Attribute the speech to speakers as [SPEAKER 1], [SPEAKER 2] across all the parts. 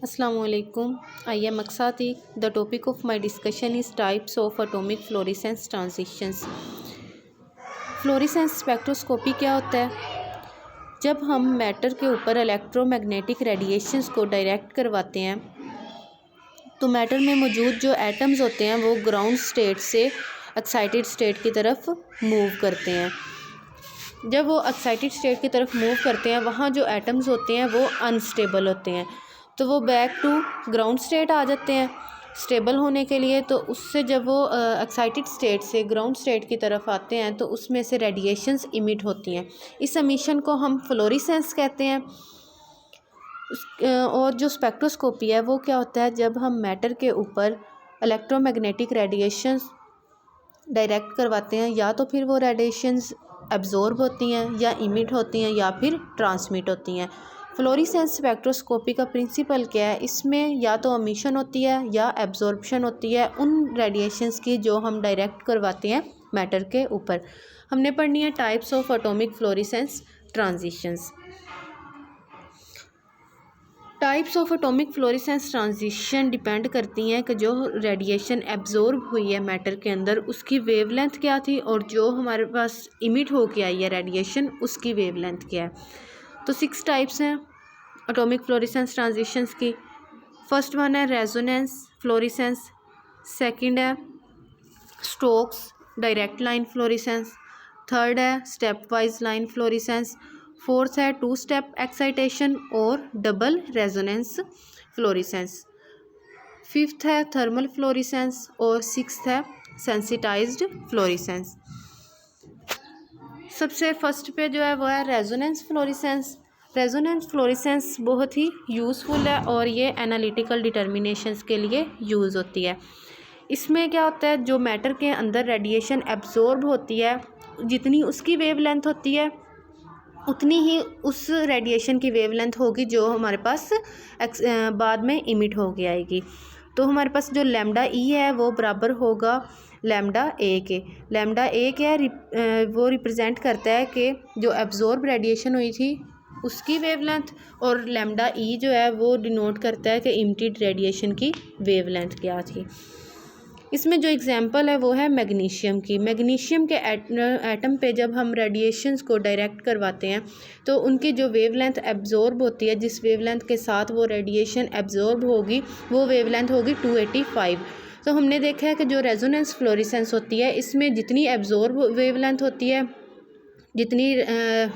[SPEAKER 1] Assalamu alaikum. I am Aksati. The topic of my discussion is types of atomic fluorescence transitions. Fluorescence spectroscopy क्या होता है? जब हम matter के ऊपर इलेक्ट्रोमैग्नेटिक रेडिएशंस को डायरेक्ट करवाते हैं तो मैटर में मौजूद जो एटम्स होते हैं वो ग्राउंड स्टेट से एक्साइटेड स्टेट की तरफ मूव करते हैं। जब वो एक्साइटेड स्टेट की तरफ मूव करते हैं वहाँ जो एटम्स होते हैं वो अनस्टेबल होते हैं, तो वो बैक टू ग्राउंड स्टेट आ जाते हैं स्टेबल होने के लिए। तो उससे जब वो एक्साइटेड स्टेट से ग्राउंड स्टेट की तरफ आते हैं तो उसमें से रेडिएशंस इमिट होती हैं। इस एमिशन को हम फ्लोरेसेंस कहते हैं। और जो स्पेक्ट्रोस्कोपी है वो क्या होता है, जब हम मैटर के ऊपर इलेक्ट्रोमैग्नेटिक रेडिएशंस डायरेक्ट करवाते हैं, या तो फिर वो रेडिएशंस एब्जॉर्ब होती हैं या इमिट होती हैं या फिर ट्रांसमिट होती हैं। फ्लोरेसेंस स्पेक्ट्रोस्कोपी का प्रिंसिपल क्या है, इसमें या तो एमिशन होती है या एब्जॉर्प्शन होती है उन रेडिएशंस की जो हम डायरेक्ट करवाते हैं मैटर के ऊपर। हमने पढ़नी है types of atomic fluorescence transitions. Types of atomic fluorescence transition depend करती हैं कि जो रेडिएशन एब्जॉर्ब हुई है मैटर के अंदर उसकी वेवलेंथ क्या थी और जो हमारे पास इमिट होके आई है रेडिएशन उसकी वेवलेंथ क्या है। तो 6 टाइप्स हैं एटॉमिक फ्लोरेसेंस ट्रांजिशंस की। फर्स्ट वन है रेजोनेंस फ्लोरेसेंस, सेकंड है Stokes direct line fluorescence, third है step wise line fluorescence, fourth है 2 स्टेप एक्साइटेशन और डबल रेजोनेंस फ्लोरेसेंस, फिफ्थ है थर्मल फ्लोरेसेंस और सिक्स्थ है सेंसिटाइज्ड फ्लोरेसेंस। सबसे फर्स्ट पे जो है वो है रेजोनेंस फ्लोरेसेंस। रेजोनेंस फ्लोरेसेंस बहुत ही यूज़फुल है और ये एनालिटिकल डिटर्मिनेशंस के लिए यूज़ होती है। इसमें क्या होता है, जो मैटर के अंदर रेडिएशन एब्जॉर्ब होती है जितनी उसकी वेवलेंथ होती है उतनी ही उस रेडिएशन की वेवलेंथ होगी जो हमारे पास बाद में इमिट हो के आएगी। तो हमारे पास जो लैम्डा ई है वो बराबर होगा लैम्डा ए के। लैम्डा ए क्या है, वो रिप्रेजेंट करता है कि जो एब्जॉर्ब रेडिएशन हुई थी उसकी वेवलेंथ, और लैम्डा ई जो है वो डिनोट करता है कि इमिटेड रेडिएशन की वेवलेंथ क्या थी। इसमें जो एग्जांपल है वो है मैग्नीशियम की। मैग्नीशियम के एटम पे जब हम रेडिएशंस को डायरेक्ट करवाते हैं तो उनकी जो वेवलेंथ एब्जॉर्ब होती है, जिस वेवलेंथ के साथ वो रेडिएशन एब्जॉर्ब होगी वो वेवलेंथ होगी 285। तो हमने देखा है कि जो रेजोनेंस फ्लोरेसेंस होती है इसमें जितनी एब्जॉर्ब वेवलेंथ होती है, जितनी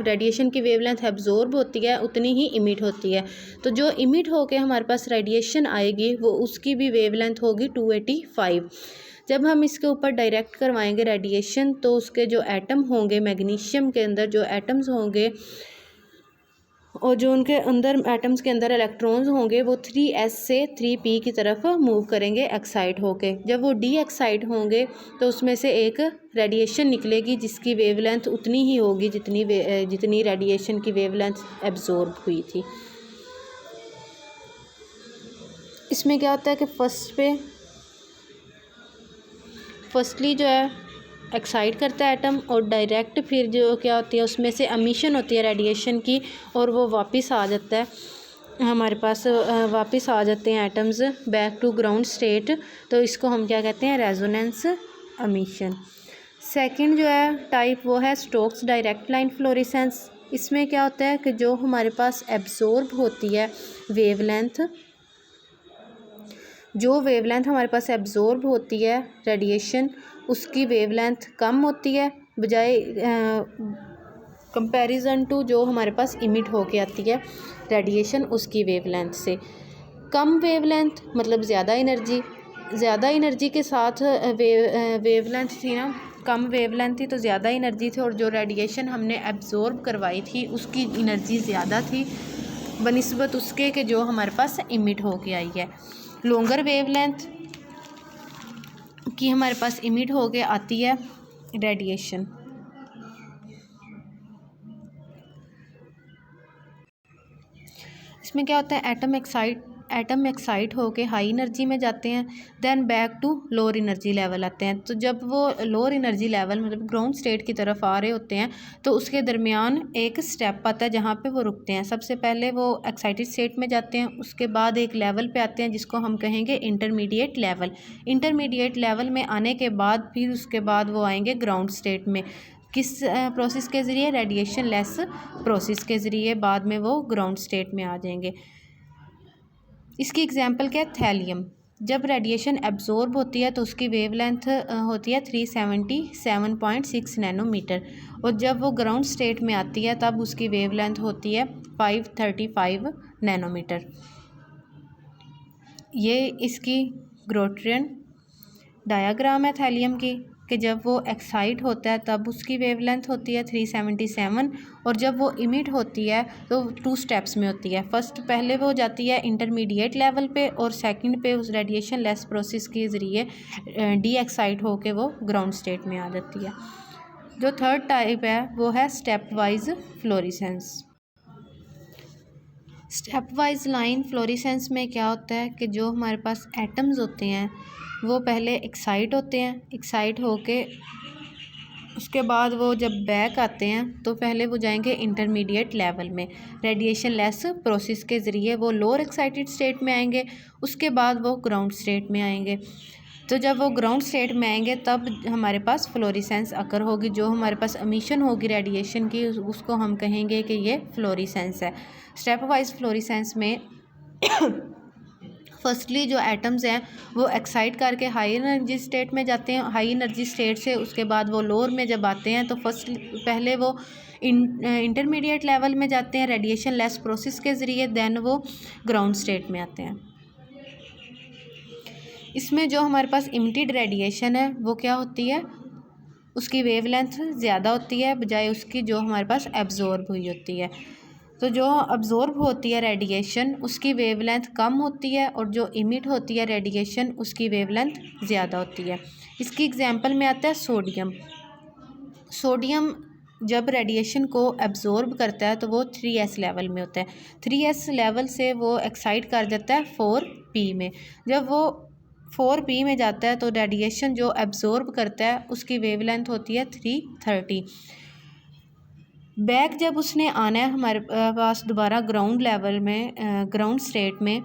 [SPEAKER 1] रेडिएशन की वेवलेंथ एब्जॉर्ब होती है उतनी ही इमिट होती है। तो जो इमिट होके हमारे पास रेडिएशन आएगी वो उसकी भी वेवलेंथ होगी 285। जब हम इसके ऊपर डायरेक्ट करवाएंगे रेडिएशन तो उसके जो एटम होंगे मैग्नीशियम के अंदर जो एटम्स होंगे और जो उनके अंदर एटम्स के अंदर इलेक्ट्रॉन्स होंगे वो 3s से 3p की तरफ मूव करेंगे एक्साइट होके। जब वो डी एक्साइट होंगे तो उसमें से एक रेडिएशन निकलेगी जिसकी वेवलेंथ उतनी ही होगी जितनी रेडिएशन की वेवलेंथ एब्जॉर्ब हुई थी। इसमें क्या होता है कि फर्स्टली जो है एक्साइट करता है एटम और डायरेक्ट फिर जो क्या होती है उसमें से एमिशन होती है रेडिएशन की और वो वापस आ जाता है हमारे पास, वापस आ जाते हैं atoms back to ground state. तो इसको हम क्या कहते हैं, रेजोनेंस एमिशन। सेकंड जो है टाइप वो है स्टोक्स डायरेक्ट लाइन फ्लोरेसेंस। इसमें क्या होता है कि जो हमारे पास एब्जॉर्ब होती है वेवलेंथ, जो वेवलेंथ हमारे पास एब्जॉर्ब होती है रेडिएशन उसकी वेवलेंथ कम होती है बजाय कंपैरिजन टू जो हमारे पास इमिट होके आती है रेडिएशन उसकी वेवलेंथ से। कम वेवलेंथ मतलब ज़्यादा एनर्जी के साथ वेवलेंथ थी ना, कम वेवलेंथ थी तो ज़्यादा एनर्जी थी, और जो रेडिएशन हमने एब्जॉर्ब करवाई थी उसकी एनर्जी ज़्यादा थी बनिस्बत उसके कि जो हमारे पास इमिट होके आई है। लॉन्गर वेवलेंथ की हमारे पास इमिट होके आती है रेडिएशन। इसमें क्या होता है, एटम एटम एक्साइट होके हाई एनर्जी में जाते हैं, then back to lower energy level आते हैं। तो जब वो लोअर एनर्जी लेवल मतलब ग्राउंड स्टेट की तरफ आ रहे होते हैं तो उसके दरमियान एक स्टेप आता है जहाँ पे वो रुकते हैं। सबसे पहले वो एक्साइटेड स्टेट में जाते हैं, उसके बाद एक लेवल पे आते हैं जिसको हम कहेंगे इंटरमीडिएट लेवल। इंटरमीडिएट लेवल में आने के बाद फिर उसके बाद वो आएंगे ग्राउंड स्टेट में। किस प्रोसेस के ज़रिए? रेडिएशन लेस प्रोसेस के ज़रिए बाद में वो ग्राउंड स्टेट में आ जाएंगे। इसकी एग्जांपल क्या है? थैलियम। जब रेडिएशन एब्जॉर्ब होती है तो उसकी वेवलेंथ होती है 377.6 नैनोमीटर, और जब वो ग्राउंड स्टेट में आती है तब उसकी वेवलेंथ होती है 535 नैनोमीटर। ये इसकी ग्रोट्रियन डायग्राम है थैलियम की, कि जब वो एक्साइट होता है तब उसकी वेवलेंथ होती है 377, और जब वो इमिट होती है तो 2 स्टेप्स में होती है। फर्स्ट पहले वो जाती है इंटरमीडिएट लेवल पे, और सेकंड पे उस रेडिएशन लेस प्रोसेस के ज़रिए डी एक्साइट होके वो ग्राउंड स्टेट में आ जाती है। जो थर्ड टाइप है वो है step wise fluorescence. Step wise line fluorescence में क्या होता है कि जो हमारे पास एटम्स होते हैं वो पहले एक्साइट होते हैं, एक्साइट होके उसके बाद वो जब बैक आते हैं तो पहले वो जाएंगे इंटरमीडिएट लेवल में, रेडिएशन लेस प्रोसेस के ज़रिए वो लोअर एक्साइटेड स्टेट में आएंगे, उसके बाद वो ग्राउंड स्टेट में आएंगे। तो जब वो ग्राउंड स्टेट में आएंगे तब हमारे पास फ्लोरेसेंस अकर होगी, जो हमारे पास एमिशन होगी रेडिएशन की उसको हम कहेंगे कि ये फ्लोरेसेंस है। स्टेप वाइज फ्लोरेसेंस में फर्स्टली जो एटम्स हैं वो एक्साइट करके हाई एनर्जी स्टेट में जाते हैं, हाई एनर्जी स्टेट से उसके बाद वो लोअर में जब आते हैं तो पहले वो इंटरमीडिएट लेवल में जाते हैं रेडिएशन लेस प्रोसेस के ज़रिए, देन वो ग्राउंड स्टेट में आते हैं। इसमें जो हमारे पास इमिटेड रेडिएशन है वो क्या होती है? उसकी वेवलेंथ ज़्यादा होती है बजाय उसकी जो हमारे पास एब्जॉर्ब हुई होती है। तो जो अब्जॉर्ब होती है रेडिएशन उसकी वेवलेंथ कम होती है, और जो इमिट होती है रेडिएशन उसकी वेवलेंथ ज़्यादा होती है। इसकी एग्जांपल में आता है सोडियम। सोडियम जब रेडिएशन को एब्जॉर्ब करता है तो वो 3s लेवल में होता है। 3s लेवल से वो एक्साइट कर जाता है 4p में। जब वो 4p में जाता है तो रेडिएशन जो एब्जॉर्ब करता है उसकी वेवलेंथ होती है 330। बैक जब उसने आना है हमारे पास दोबारा ग्राउंड लेवल में, ग्राउंड स्टेट में,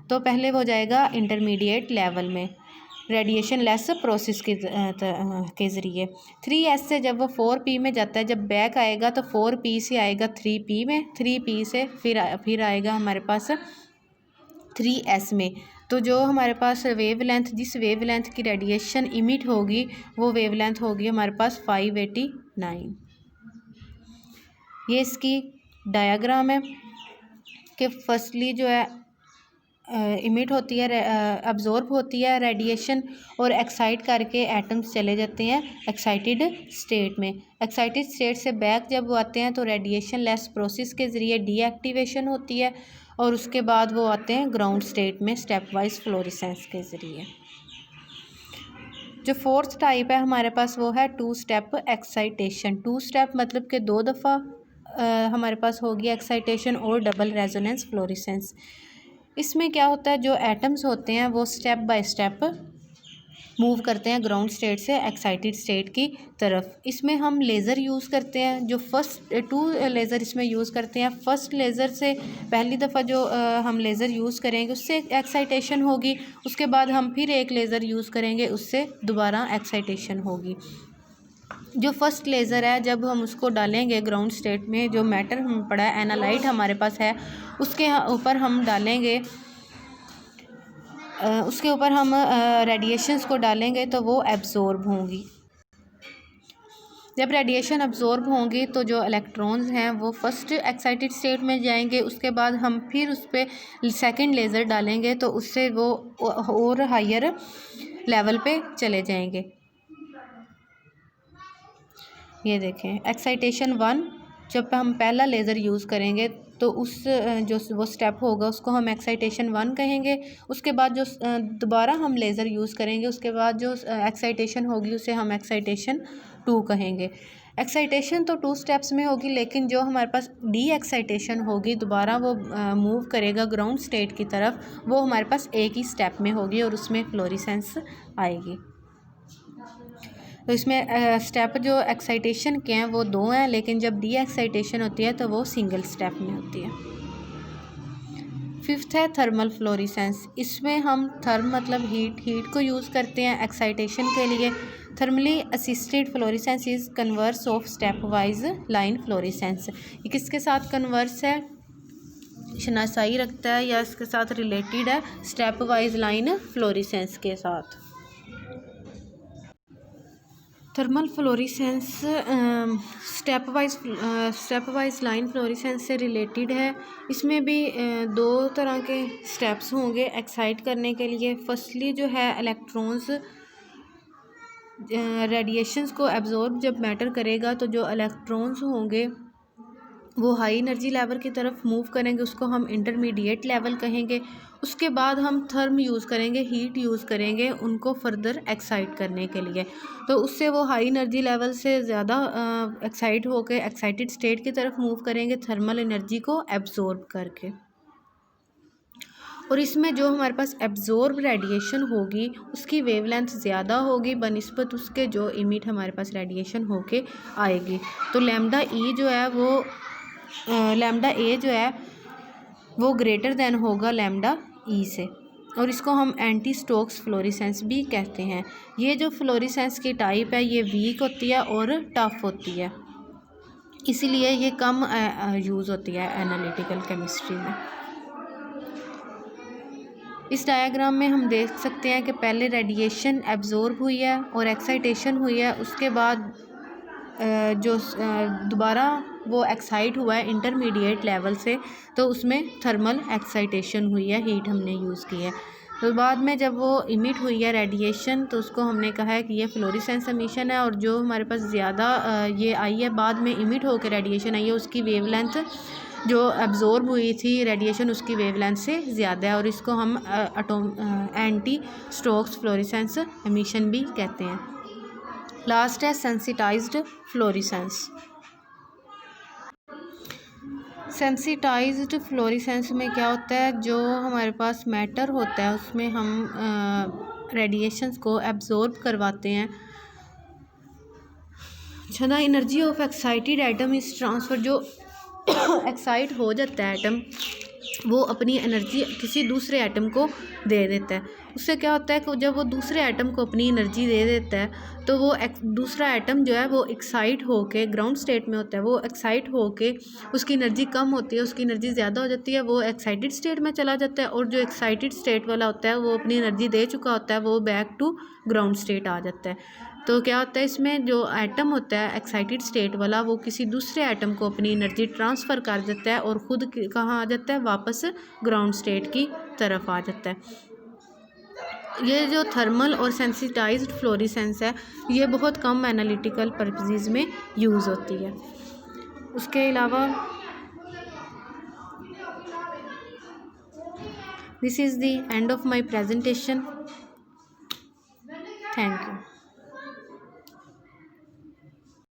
[SPEAKER 1] तो पहले वो जाएगा इंटरमीडिएट लेवल में रेडिएशन लेस प्रोसेस के ज़रिए। 3s से जब वो 4p में जाता है, जब बैक आएगा तो 4p से आएगा 3p में, 3p से फिर आएगा हमारे पास 3s में। तो जो हमारे पास वेवलेंथ, जिस वेवलेंथ की रेडिएशन इमिट होगी वो वेवलेंथ होगी हमारे पास 589। ये इसकी डायग्राम है कि फर्स्टली जो है इमिट होती है, अब्जॉर्ब होती है रेडिएशन, और एक्साइट करके एटम्स चले जाते हैं एक्साइटेड स्टेट में। एक्साइटेड स्टेट से बैक जब वो आते हैं तो रेडिएशन लेस प्रोसेस के ज़रिए डीएक्टिवेशन होती है, और उसके बाद वो आते हैं ग्राउंड स्टेट में स्टेप वाइज फ्लोरेसेंस के ज़रिए। जो फोर्थ टाइप है हमारे पास वो है 2 स्टेप एक्साइटेशन। 2 स्टेप मतलब कि 2 दफ़ा हमारे पास होगी एक्साइटेशन और डबल रेजोनेंस फ्लोरेसेंस। इसमें क्या होता है, जो एटम्स होते हैं वो स्टेप बाय स्टेप मूव करते हैं ग्राउंड स्टेट से एक्साइटेड स्टेट की तरफ। इसमें हम लेज़र यूज़ करते हैं, जो फर्स्ट 2 लेज़र इसमें यूज़ करते हैं। फर्स्ट लेज़र से पहली दफ़ा जो हम लेज़र यूज़ करेंगे उससे एक्साइटेशन होगी, उसके बाद हम फिर एक लेज़र यूज़ करेंगे उससे दोबारा एक्साइटेशन होगी। जो फर्स्ट लेज़र है जब हम उसको डालेंगे ग्राउंड स्टेट में, जो मैटर हम पढ़ा है एनालाइट हमारे पास है उसके ऊपर हम डालेंगे, उसके ऊपर हम रेडिएशंस को डालेंगे तो वो एब्जॉर्ब होंगी। जब रेडिएशन अब्जॉर्ब होंगी तो जो इलेक्ट्रॉन्स हैं वो फर्स्ट एक्साइटेड स्टेट में जाएंगे, उसके बाद हम फिर उस पर सेकेंड लेज़र डालेंगे तो उससे वो और हायर लेवल पे चले जाएंगे। ये देखें एक्साइटेशन 1, जब हम पहला लेज़र यूज़ करेंगे तो उस जो वो स्टेप होगा उसको हम एक्साइटेशन 1 कहेंगे। उसके बाद जो दोबारा हम लेज़र यूज़ करेंगे उसके बाद जो एक्साइटेशन होगी उसे हम एक्साइटेशन 2 कहेंगे। एक्साइटेशन तो 2 स्टेप्स में होगी, लेकिन जो हमारे पास डी एक्साइटेशन होगी, दोबारा वो मूव करेगा ग्राउंड स्टेट की तरफ, वो हमारे पास एक ही स्टेप में होगी और उसमें फ्लोरेसेंस आएगी। तो इसमें स्टेप जो एक्साइटेशन के हैं वो 2 हैं, लेकिन जब डी एक्साइटेशन होती है तो वो सिंगल स्टेप में होती है। 5th है थर्मल फ्लोरेसेंस। इसमें हम थर्म मतलब हीट को यूज़ करते हैं एक्साइटेशन के लिए। Thermally assisted fluorescence is converse of step wise line fluorescence. ये किसके साथ कन्वर्स है, शनासाई रखता है या इसके साथ रिलेटेड है, स्टेप वाइज लाइन फ्लोरेसेंस के साथ। Thermal fluorescence step wise line fluorescence से रिलेटेड है। इसमें भी 2 तरह के स्टेप्स होंगे एक्साइट करने के लिए। फर्स्टली जो है इलेक्ट्रॉन्स रेडिएशंस को एब्जॉर्ब जब मैटर करेगा तो जो इलेक्ट्रॉन्स होंगे वो हाई एनर्जी लेवल की तरफ मूव करेंगे, उसको हम इंटरमीडिएट लेवल कहेंगे। उसके बाद हम थर्म यूज़ करेंगे, हीट यूज़ करेंगे उनको फर्दर एक्साइट करने के लिए। तो उससे वो हाई एनर्जी लेवल से ज़्यादा एक्साइट होकर एक्साइटेड स्टेट की तरफ मूव करेंगे थर्मल एनर्जी को एब्जॉर्ब करके। और इसमें जो हमारे पास एब्जॉर्ब रेडिएशन होगी उसकी वेवलेंथ ज़्यादा होगी बनिस्बत उसके जो इमिट हमारे पास रेडिएशन होके आएगी। तो लैम्डा ई जो है वो लैम्डा ए जो है वो ग्रेटर देन होगा लैम्डा ई से, और इसको हम एंटी स्टोक्स फ्लोरेसेंस भी कहते हैं। ये जो फ्लोरेसेंस की टाइप है ये वीक होती है और टफ होती है, इसीलिए ये कम यूज़ होती है एनालिटिकल केमिस्ट्री में। इस डायग्राम में हम देख सकते हैं कि पहले रेडिएशन एब्जॉर्ब हुई है और एक्साइटेशन हुई है, उसके बाद जो दोबारा वो एक्साइट हुआ है इंटरमीडिएट लेवल से, तो उसमें थर्मल एक्साइटेशन हुई है, हीट हमने यूज़ की है। तो बाद में जब वो इमिट हुई है रेडिएशन तो उसको हमने कहा है कि ये फ्लोरेसेंस एमिशन है, और जो हमारे पास ज़्यादा ये आई है बाद में इमिट होकर रेडिएशन आई है उसकी वेवलेंथ जो एब्जॉर्ब हुई थी रेडिएशन उसकी वेवलेंथ से ज़्यादा है, और इसको हम एंटी स्टोक्स फ्लोरेसेंस एमिशन भी कहते हैं। लास्ट है सेंसिटाइज्ड फ्लोरेसेंस। सेंसिटाइज्ड फ्लोरेसेंस में क्या होता है, जो हमारे पास मैटर होता है उसमें हम रेडिएशंस को एब्जॉर्ब करवाते हैं। The energy of excited atom is transfer, जो एक्साइट हो जाता है एटम वो अपनी एनर्जी किसी दूसरे एटम को दे देता है। उससे क्या होता है कि जब वो दूसरे एटम को अपनी एनर्जी दे देता है तो वो दूसरा एटम जो है वो एक्साइट होके ग्राउंड स्टेट में होता है, वो एक्साइट होके उसकी एनर्जी कम होती है, उसकी एनर्जी ज़्यादा हो जाती है, वो एक्साइटेड स्टेट में चला जाता है, और जो एक्साइटेड स्टेट वाला होता है वो अपनी एनर्जी दे चुका होता है, वो बैक टू ग्राउंड स्टेट आ जाता है। तो क्या होता है इसमें जो एटम होता है एक्साइटेड स्टेट वाला वो किसी दूसरे एटम को अपनी एनर्जी ट्रांसफ़र कर देता है और ख़ुद कहाँ आ जाता है, वापस ग्राउंड स्टेट की तरफ आ जाता है। ये जो थर्मल और सेंसिटाइज्ड फ्लोरेसेंस है ये बहुत कम एनालिटिकल पर्पसेस में यूज़ होती है। उसके अलावा this is the end of my presentation. Thank you.